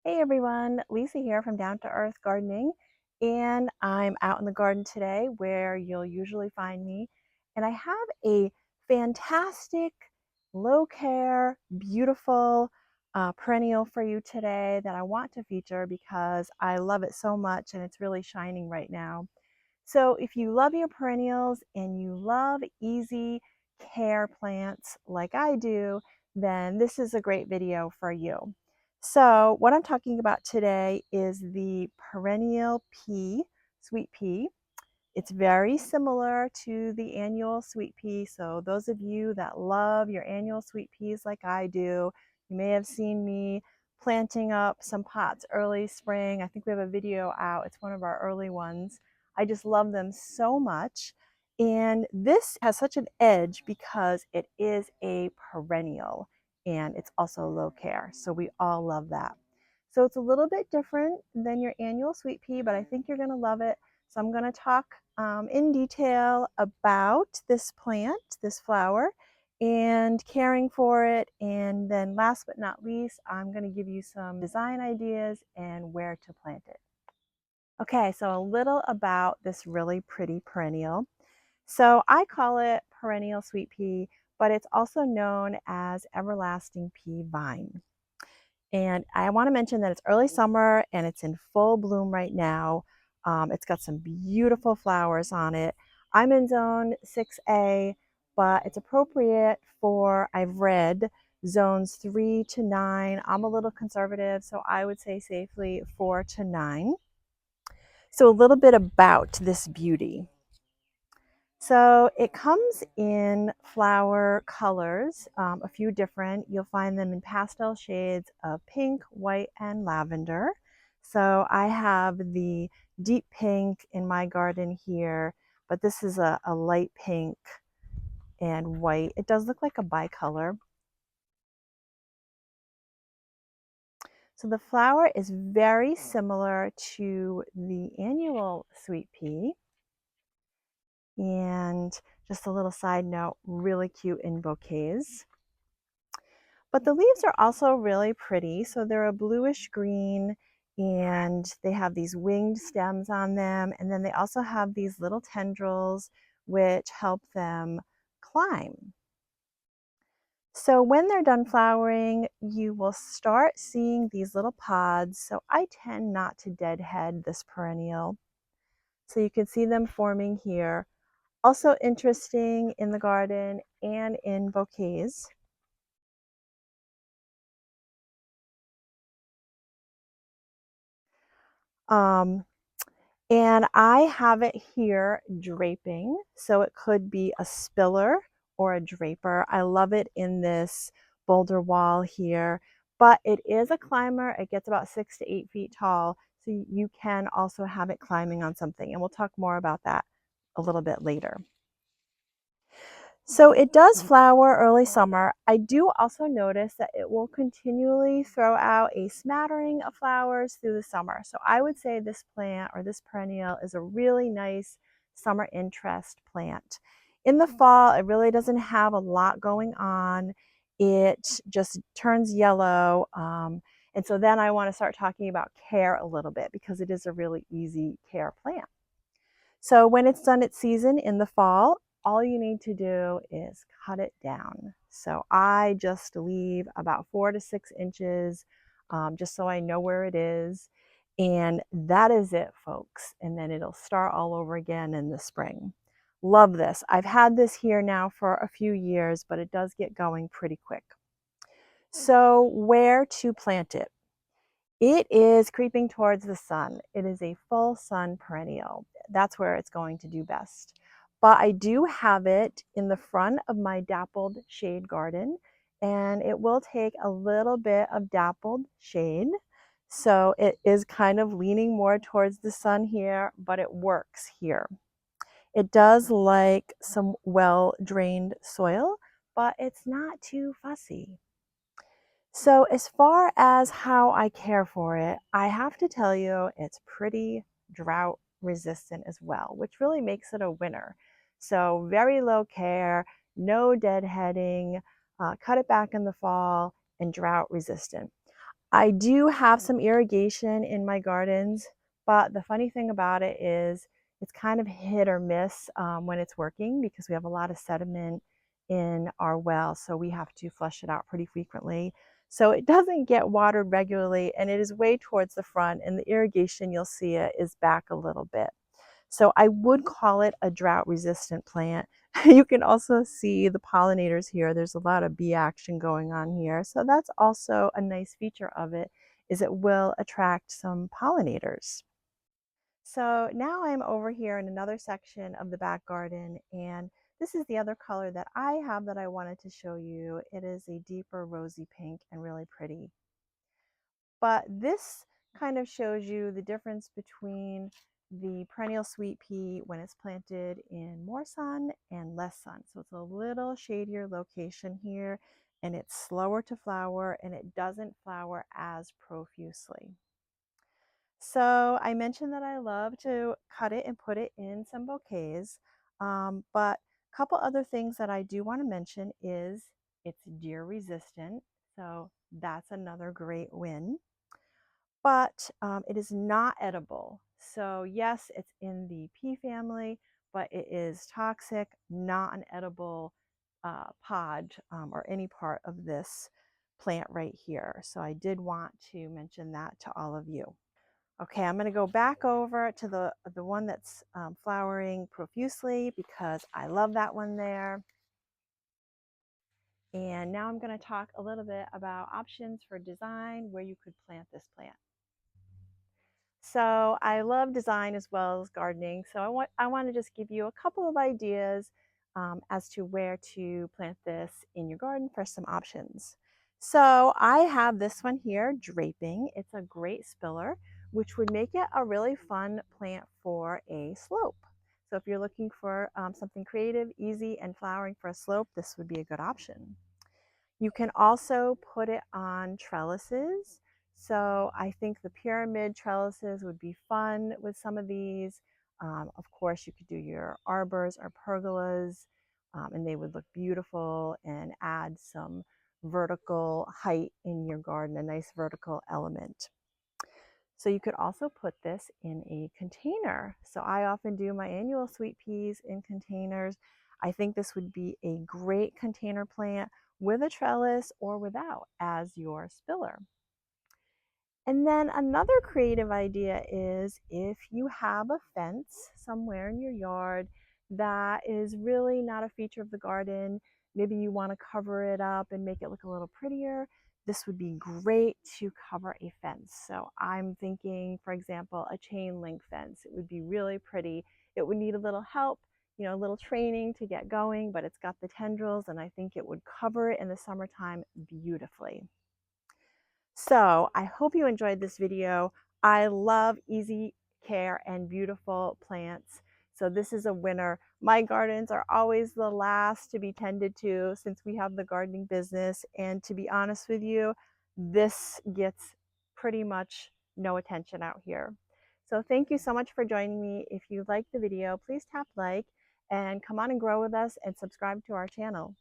Hey everyone, Lisa here from Down to Earth Gardening, and I'm out in the garden today where you'll usually find me. And I have a fantastic, low care, beautiful perennial for you today that I want to feature because I love it so much and it's really shining right now. So if you love your perennials and you love easy care plants like I do, then this is a great video for you. So what I'm talking about today is the perennial pea, sweet pea. It's very similar to the annual sweet pea. So those of you that love your annual sweet peas like I do, you may have seen me planting up some pots early spring. I think we have a video out. It's one of our early ones. I just love them so much. And this has such an edge because it is a perennial and it's also low care. So we all love that. So it's a little bit different than your annual sweet pea, but I think you're going to love it. So I'm going to talk in detail about this plant, this flower, and caring for it. And then last but not least, I'm going to give you some design ideas and where to plant it. Okay, so a little about this really pretty perennial. So I call it perennial sweet pea, but it's also known as everlasting pea vine. And I want to mention that it's early summer and it's in full bloom right now. It's got some beautiful flowers on it. I'm in zone 6A, but it's appropriate for, I've read, zones 3 to 9. I'm a little conservative, so I would say safely 4 to 9. So a little bit about this beauty. So it comes in flower colors, a few different. You'll find them in pastel shades of pink, white, and lavender. So I have the deep pink in my garden here, but this is a light pink and white. It does look like a bicolor. So the flower is very similar to the annual sweet pea. And just a little side note, really cute in bouquets. But the leaves are also really pretty. So they're a bluish green and they have these winged stems on them. And then they also have these little tendrils which help them climb. So when they're done flowering, you will start seeing these little pods. So I tend not to deadhead this perennial. So you can see them forming here. Also interesting in the garden and in bouquets. Um, and I have it here draping, so it could be a spiller or a draper. I love it in this boulder wall here, but it is a climber. It gets about 6 to 8 feet tall, so you can also have it climbing on something, and we'll talk more about that a little bit later. So it does flower early summer. I do also notice that it will continually throw out a smattering of flowers through the summer. So I would say this plant or this perennial is a really nice summer interest plant. In the fall, it really doesn't have a lot going on. It just turns yellow. And so then I want to start talking about care a little bit because it is a really easy care plant. So when it's done its season in the fall, all you need to do is cut it down. So I just leave about 4 to 6 inches just so I know where it is. And that is it, folks. And then it'll start all over again in the spring. Love this. I've had this here now for a few years, but it does get going pretty quick. So where to plant it? It is creeping towards the sun. It is a full sun perennial. That's where it's going to do best. But I do have it in the front of my dappled shade garden, and it will take a little bit of dappled shade. So it is kind of leaning more towards the sun here, but it works here. It does like some well-drained soil, but it's not too fussy. So as far as how I care for it, I have to tell you it's pretty drought resistant as well, which really makes it a winner. So very low care, no deadheading, cut it back in the fall, and drought resistant. I do have some irrigation in my gardens, but the funny thing about it is it's kind of hit or miss when it's working because we have a lot of sediment in our well, so we have to flush it out pretty frequently. So it doesn't get watered regularly, and it is way towards the front, and the irrigation, you'll see it, is back a little bit. So I would call it a drought resistant plant. You can also see the pollinators here. There's a lot of bee action going on here. So that's also a nice feature of it, is it will attract some pollinators. So now I'm over here in another section of the back garden, and this is the other color that I have that I wanted to show you. It is a deeper rosy pink and really pretty. But this kind of shows you the difference between the perennial sweet pea when it's planted in more sun and less sun. So it's a little shadier location here, and it's slower to flower, and it doesn't flower as profusely. So I mentioned that I love to cut it and put it in some bouquets, but a couple other things that I do want to mention is it's deer resistant, so that's another great win. But it is not edible. So yes, it's in the pea family, but it is toxic, not an edible pod or any part of this plant right here. So I did want to mention that to all of you. Okay, I'm going to go back over to the one that's flowering profusely because I love that one there. And now I'm going to talk a little bit about options for design where you could plant this plant. So I love design as well as gardening. So I want to just give you a couple of ideas as to where to plant this in your garden for some options. So I have this one here, draping. It's a great spiller, which would make it a really fun plant for a slope. So if you're looking for something creative, easy, and flowering for a slope, this would be a good option. You can also put it on trellises. So I think the pyramid trellises would be fun with some of these. Of course, you could do your arbors or pergolas, and they would look beautiful and add some vertical height in your garden, a nice vertical element. So you could also put this in a container. So I often do my annual sweet peas in containers. I think this would be a great container plant with a trellis or without as your spiller. And then another creative idea is if you have a fence somewhere in your yard that is really not a feature of the garden, maybe you want to cover it up and make it look a little prettier, this would be great to cover a fence. So I'm thinking, for example, a chain link fence. It would be really pretty. It would need a little help, you know, a little training to get going, but it's got the tendrils, and I think it would cover it in the summertime beautifully. So I hope you enjoyed this video. I love easy care and beautiful plants. So this is a winner. My gardens are always the last to be tended to since we have the gardening business. And to be honest with you, this gets pretty much no attention out here. So thank you so much for joining me. If you liked the video, please tap like and come on and grow with us and subscribe to our channel.